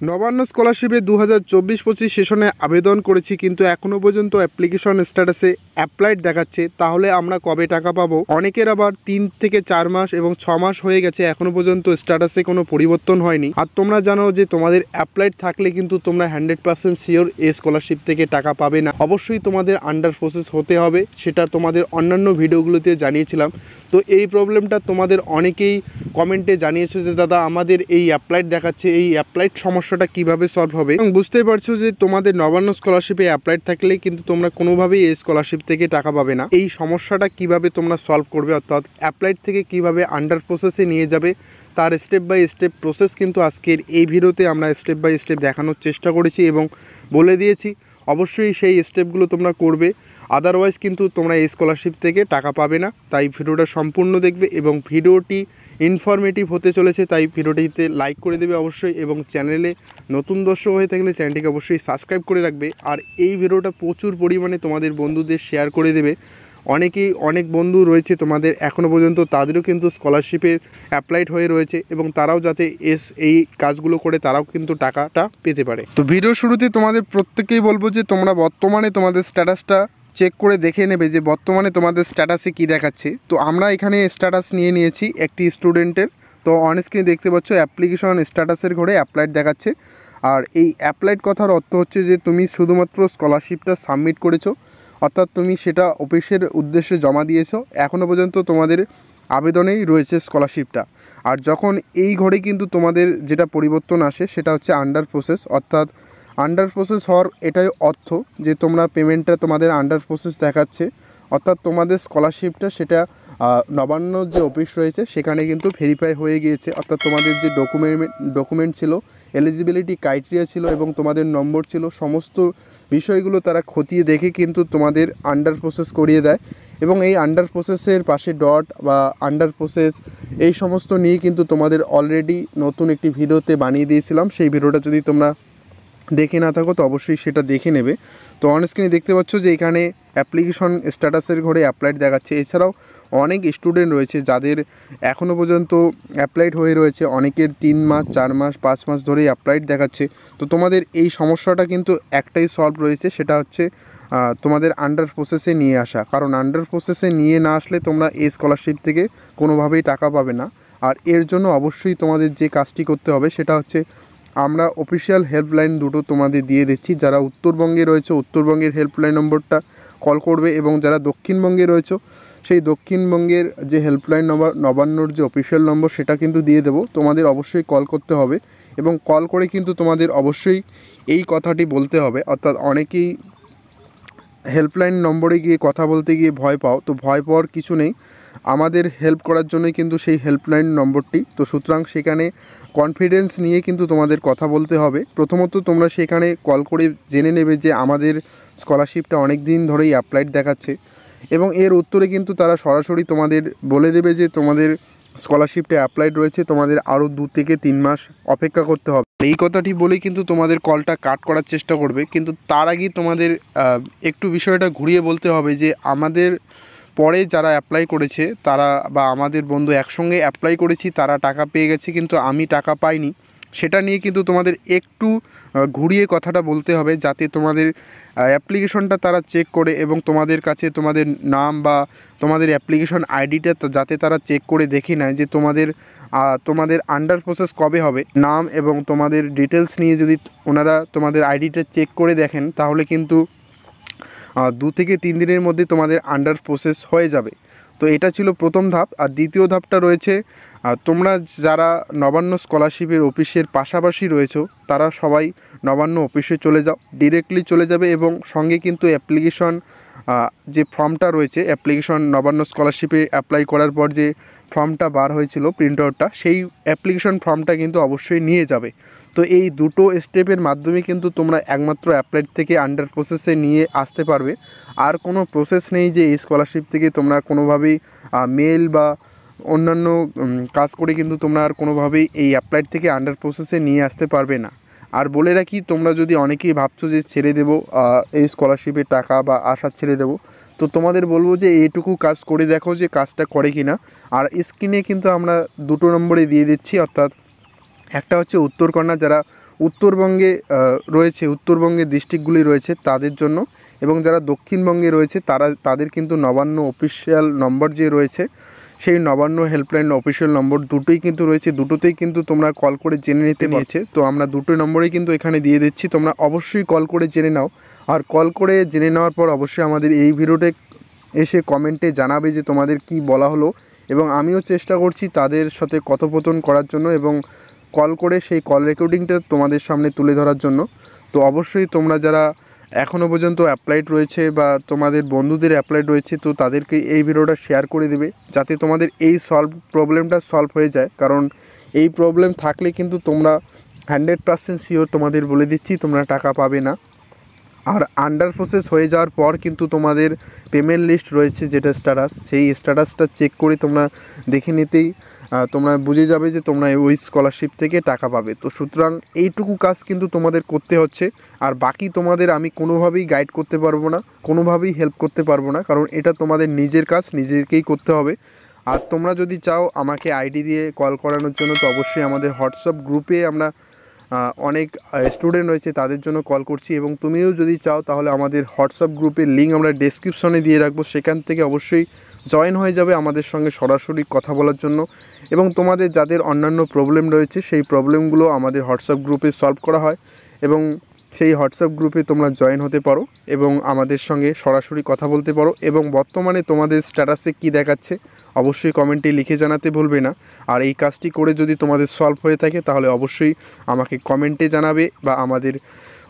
নবান্ন স্কলারশিপে 2024-25 সেশনে আবেদন করেছি, কিন্তু এখনও পর্যন্ত অ্যাপ্লিকেশন স্ট্যাটাসে অ্যাপ্লাইড দেখাচ্ছে। তাহলে আমরা কবে টাকা পাবো? অনেকের আবার 3 থেকে 4 মাস এবং 6 মাস হয়ে গেছে, এখনও পর্যন্ত স্ট্যাটাসে কোনো পরিবর্তন হয়নি। আর তোমরা জানো যে তোমাদের অ্যাপ্লাইড থাকলে কিন্তু তোমরা 100% শিওর এই স্কলারশিপ থেকে টাকা পাবে না। অবশ্যই তোমাদের আন্ডার প্রসেস হতে হবে, সেটা তোমাদের অন্যান্য ভিডিওগুলোতে জানিয়েছিলাম। তো এই প্রবলেমটা তোমাদের অনেকেই কমেন্টে জানিয়েছো যে দাদা আমাদের এই অ্যাপ্লাইড দেখাচ্ছে, এই অ্যাপ্লাইড সমস্যাটা কিভাবে সলভ হবে। এবং বুঝতেই পারছো যে তোমাদের নবান্ন স্কলারশিপে অ্যাপ্লাইড থাকলে কিন্তু তোমরা কোনোভাবেই এই স্কলারশিপ থেকে টাকা পাবে না। এই সমস্যাটা কিভাবে তোমরা সলভ করবে, অর্থাৎ অ্যাপ্লাইড থেকে কিভাবে আন্ডার প্রসেসে নিয়ে যাবে, তার স্টেপ বাই স্টেপ প্রসেস কিন্তু আজকের এই ভিডিওতে আমরা স্টেপ বাই স্টেপ দেখানোর চেষ্টা করেছি এবং বলে দিয়েছি। অবশ্যই সেই স্টেপগুলো তোমরা করবে, আদারওয়াইজ কিন্তু তোমরা এই স্কলারশিপ থেকে টাকা পাবে না। তাই ভিডিওটা সম্পূর্ণ দেখবে এবং ভিডিওটি ইনফরমেটিভ হতে চলেছে, তাই ভিডিওটিতে লাইক করে দেবে অবশ্যই, এবং চ্যানেলে নতুন দর্শক হয়ে থাকলে চ্যানেলটিকে অবশ্যই সাবস্ক্রাইব করে রাখবে। আর এই ভিডিওটা প্রচুর পরিমাণে তোমাদের বন্ধুদের শেয়ার করে দেবে। অনেক বন্ধু রয়েছে তোমাদের এখনও পর্যন্ত, তাদেরও কিন্তু স্কলারশিপের অ্যাপ্লাইড হয়ে রয়েছে এবং তারাও যাতে এই কাজগুলো করে তারাও কিন্তু টাকাটা পেতে পারে। তো ভিডিও শুরুতে তোমাদের প্রত্যেকেই বলবো যে তোমরা বর্তমানে তোমাদের স্ট্যাটাসটা চেক করে দেখে নেবে যে বর্তমানে তোমাদের স্ট্যাটাসে কি দেখাচ্ছে। তো আমরা এখানে স্ট্যাটাস নিয়েছি একটি স্টুডেন্টের। তো অন স্ক্রিনে দেখতে পাচ্ছ অ্যাপ্লিকেশন স্ট্যাটাসের ঘরে অ্যাপ্লাইড দেখাচ্ছে। আর এই অ্যাপ্লাইড কথার অর্থ হচ্ছে যে তুমি শুধুমাত্র স্কলারশিপটা সাবমিট করেছো, অর্থাৎ তুমি সেটা অফিসের উদ্দেশ্যে জমা দিয়েছো, এখনও পর্যন্ত তোমাদের আবেদনেই রয়েছে স্কলারশিপটা। আর যখন এই ঘরে কিন্তু তোমাদের যেটা পরিবর্তন আসে সেটা হচ্ছে আন্ডার প্রসেস, অর্থাৎ আন্ডার প্রসেস হওয়ার এটাই অর্থ যে তোমরা পেমেন্টটা তোমাদের আন্ডার প্রসেস দেখাচ্ছে, অর্থাৎ তোমাদের স্কলারশিপটা সেটা নবান্ন যে অফিস রয়েছে সেখানে কিন্তু ভেরিফাই হয়ে গিয়েছে। অর্থাৎ তোমাদের যে ডকুমেন্ট ছিল, এলিজিবিলিটি ক্রাইটেরিয়া ছিল এবং তোমাদের নম্বর ছিল, সমস্ত বিষয়গুলো তারা খতিয়ে দেখে কিন্তু তোমাদের আন্ডার প্রসেস করিয়ে দেয়। এবং এই আন্ডার প্রসেসের পাশে ডট বা আন্ডার প্রসেস এই সমস্ত নিয়ে কিন্তু তোমাদের অলরেডি নতুন একটি ভিডিওতে বানিয়ে দিয়েছিলাম। সেই ভিডিওটা যদি তোমরা দেখে না থাকো তো অবশ্যই সেটা দেখে নেবে। তো অন স্ক্রিনে দেখতে পাচ্ছ যে এখানে অ্যাপ্লিকেশন স্ট্যাটাসের ঘরে অ্যাপ্লাইড দেখাচ্ছে। এছাড়াও অনেক স্টুডেন্ট রয়েছে যাদের এখনও পর্যন্ত অ্যাপ্লাইড হয়ে রয়েছে, অনেকের 3 মাস 4 মাস 5 মাস ধরেই অ্যাপ্লাইড দেখাচ্ছে। তো তোমাদের এই সমস্যাটা কিন্তু একটাই সলভ রয়েছে, সেটা হচ্ছে তোমাদের আন্ডার প্রসেসে নিয়ে আসা। কারণ আন্ডার প্রসেসে নিয়ে না আসলে তোমরা এই স্কলারশিপ থেকে কোনোভাবেই টাকা পাবে না। আর এর জন্য অবশ্যই তোমাদের যে কাজটি করতে হবে সেটা হচ্ছে আমরা অফিসিয়াল হেল্পলাইন দুটো তোমাদের দিয়ে দিচ্ছি। যারা উত্তরবঙ্গে রয়েছে উত্তরবঙ্গের হেল্পলাইন নম্বরটা কল করবে, এবং যারা দক্ষিণবঙ্গে রয়েছে সেই দক্ষিণবঙ্গের যে হেল্পলাইন নম্বর নবান্নর যে অফিসিয়াল নম্বর সেটা কিন্তু দিয়ে দেবো। তোমাদের অবশ্যই কল করতে হবে এবং কল করে কিন্তু তোমাদের অবশ্যই এই কথাটি বলতে হবে। অর্থাৎ অনেকেই হেল্পলাইন নম্বরে গিয়ে কথা বলতে গিয়ে ভয় পাও, তো ভয় পাওয়ার কিছু নেই, আমাদের হেল্প করার জন্যই কিন্তু সেই হেল্পলাইন নম্বরটি। তো সুতরাং সেখানে কনফিডেন্স নিয়ে কিন্তু তোমাদের কথা বলতে হবে। প্রথমত তোমরা সেখানে কল করে জেনে নেবে যে আমাদের স্কলারশিপটা অনেক দিন ধরেই অ্যাপ্লাইড দেখাচ্ছে, এবং এর উত্তরে কিন্তু তারা সরাসরি তোমাদের বলে দেবে যে তোমাদের স্কলারশিপটা অ্যাপ্লাইড রয়েছে, তোমাদের আরও 2 থেকে 3 মাস অপেক্ষা করতে হবে। এই কথাটি বলেই কিন্তু তোমাদের কলটা কাট করার চেষ্টা করবে, কিন্তু তার আগেই তোমাদের একটু বিষয়টা ঘুরিয়ে বলতে হবে যে আমাদের পরে যারা অ্যাপ্লাই করেছে তারা বা আমাদের বন্ধু একসঙ্গে অ্যাপ্লাই করেছি তারা টাকা পেয়ে গেছে কিন্তু আমি টাকা পাইনি, সেটা নিয়ে কিন্তু তোমাদের একটু ঘুরিয়ে কথাটা বলতে হবে, যাতে তোমাদের অ্যাপ্লিকেশনটা তারা চেক করে এবং তোমাদের কাছে তোমাদের নাম বা তোমাদের অ্যাপ্লিকেশন আইডিটা যাতে তারা চেক করে দেখে নেয় যে তোমাদের আন্ডার প্রসেস কবে হবে। নাম এবং তোমাদের ডিটেলস নিয়ে যদি ওনারা তোমাদের আইডিটা চেক করে দেখেন তাহলে কিন্তু 2 থেকে 3 দিনের মধ্যে তোমাদের আন্ডার প্রসেস হয়ে যাবে। তো এটা ছিল প্রথম ধাপ। আর দ্বিতীয় ধাপটা রয়েছে, তোমরা যারা নবান্ন স্কলারশিপের অফিসের পাশাপাশি রয়েছো তারা সবাই নবান্ন অফিসে চলে যাও, ডিরেক্টলি চলে যাবে, এবং সঙ্গে কিন্তু অ্যাপ্লিকেশন যে ফর্মটা রয়েছে, অ্যাপ্লিকেশন নবান্ন স্কলারশিপে অ্যাপ্লাই করার পর যে ফর্মটা বার হয়েছিল প্রিন্ট আউটটা, সেই অ্যাপ্লিকেশন ফর্মটা কিন্তু অবশ্যই নিয়ে যাবে। তো এই দুটো স্টেপের মাধ্যমে কিন্তু তোমরা একমাত্র অ্যাপ্লাইড থেকে আন্ডার প্রসেসে নিয়ে আসতে পারবে। আর কোনো প্রসেস নেই যে এই স্কলারশিপ থেকে তোমরা কোনোভাবেই মেল বা অন্যান্য কাজ করে কিন্তু তোমরা আর কোনোভাবেই এই অ্যাপ্লাইড থেকে আন্ডার প্রসেসে নিয়ে আসতে পারবে না। আর বলে রাখি, তোমরা যদি অনেকেই ভাবছো যে ছেড়ে দেবো এই স্কলারশিপের টাকা বা আশা ছেড়ে দেবো, তো তোমাদের বলবো যে এইটুকু কাজ করে দেখো যে কাজটা করে কি না। আর স্ক্রিনে কিন্তু আমরা দুটো নম্বরে দিয়ে দিচ্ছি, অর্থাৎ একটা হচ্ছে উত্তরকন্যা, যারা উত্তরবঙ্গে রয়েছে, উত্তরবঙ্গের ডিস্ট্রিক্টগুলি রয়েছে তাদের জন্য, এবং যারা দক্ষিণবঙ্গে রয়েছে তাদের কিন্তু নবান্ন অফিসিয়াল নম্বর যে রয়েছে সেই নবান্ন হেল্পলাইন অফিসিয়াল নম্বর দুটোই কিন্তু রয়েছে, দুটোতেই কিন্তু তোমরা কল করে জেনে নিতে নিয়েছে। তো আমরা দুটো নম্বরেই কিন্তু এখানে দিয়ে দিচ্ছি, তোমরা অবশ্যই কল করে জেনে নাও। আর কল করে জেনে নেওয়ার পর অবশ্যই আমাদের এই ভিডিওতে এসে কমেন্টে জানাবে যে তোমাদের কি বলা হলো, এবং আমিও চেষ্টা করছি তাদের সাথে কথোপকথন করার জন্য এবং কল করে সেই কল রেকর্ডিংটা তোমাদের সামনে তুলে ধরার জন্য। তো অবশ্যই তোমরা যারা এখনও পর্যন্ত অ্যাপ্লাইড রয়েছে বা তোমাদের বন্ধুদের অ্যাপ্লাইড রয়েছে, তো তাদেরকে এই ভিডিওটা শেয়ার করে দেবে যাতে তোমাদের এই প্রবলেমটা সলভ হয়ে যায়। কারণ এই প্রবলেম থাকলে কিন্তু তোমরা 100% শিওর তোমাদের বলে দিচ্ছি তোমরা টাকা পাবে না। আর আন্ডার প্রসেস হয়ে যাওয়ার পর কিন্তু তোমাদের পেমেন্ট লিস্ট রয়েছে যেটা স্ট্যাটাস, সেই স্ট্যাটাসটা চেক করে তোমরা দেখে নিতেই তোমরা বুঝে যাবে যে তোমরা ওই স্কলারশিপ থেকে টাকা পাবে। তো সুতরাং এইটুকু কাজ কিন্তু তোমাদের করতে হচ্ছে, আর বাকি তোমাদের আমি কোনোভাবেই গাইড করতে পারবো না, কোনোভাবেই হেল্প করতে পারবো না, কারণ এটা তোমাদের নিজের কাজ, নিজেকেই করতে হবে। আর তোমরা যদি চাও আমাকে আইডি দিয়ে কল করানোর জন্য, তো অবশ্যই আমাদের হোয়াটসঅ্যাপ গ্রুপে আমরা অনেক স্টুডেন্ট রয়েছে তাদের জন্য কল করছি, এবং তুমিও যদি চাও তাহলে আমাদের হোয়াটসঅ্যাপ গ্রুপের লিঙ্ক আমরা ডেসক্রিপশনে দিয়ে রাখবো, সেখান থেকে অবশ্যই জয়েন হয়ে যাবে আমাদের সঙ্গে সরাসরি কথা বলার জন্য। এবং তোমাদের যাদের অন্যান্য প্রবলেম রয়েছে সেই প্রবলেমগুলো আমাদের হোয়াটসঅ্যাপ গ্রুপে সলভ করা হয়, এবং সেই হোয়াটসঅ্যাপ গ্রুপে তোমরা জয়েন হতে পারো এবং আমাদের সঙ্গে সরাসরি কথা বলতে পারো। এবং বর্তমানে তোমাদের স্ট্যাটাসে কি দেখাচ্ছে অবশ্যই কমেন্টে লিখে জানাতে ভুলবে না। আর এই কাজটি করে যদি তোমাদের সলভ হয়ে থাকে তাহলে অবশ্যই আমাকে কমেন্টে জানাবে বা আমাদের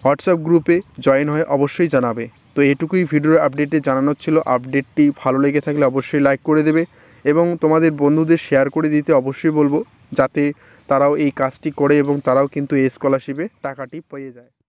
হোয়াটসঅ্যাপ গ্রুপে জয়েন হয়ে অবশ্যই জানাবে। তো এটুকুই ভিডিওর আপডেটে জানানোর ছিল। আপডেটটি ভালো লেগে থাকলে অবশ্যই লাইক করে দেবে এবং তোমাদের বন্ধুদের শেয়ার করে দিতে অবশ্যই বলবো, যাতে তারাও এই কাজটি করে এবং তারাও কিন্তু এই স্কলারশিপে টাকাটি পেয়ে যায়।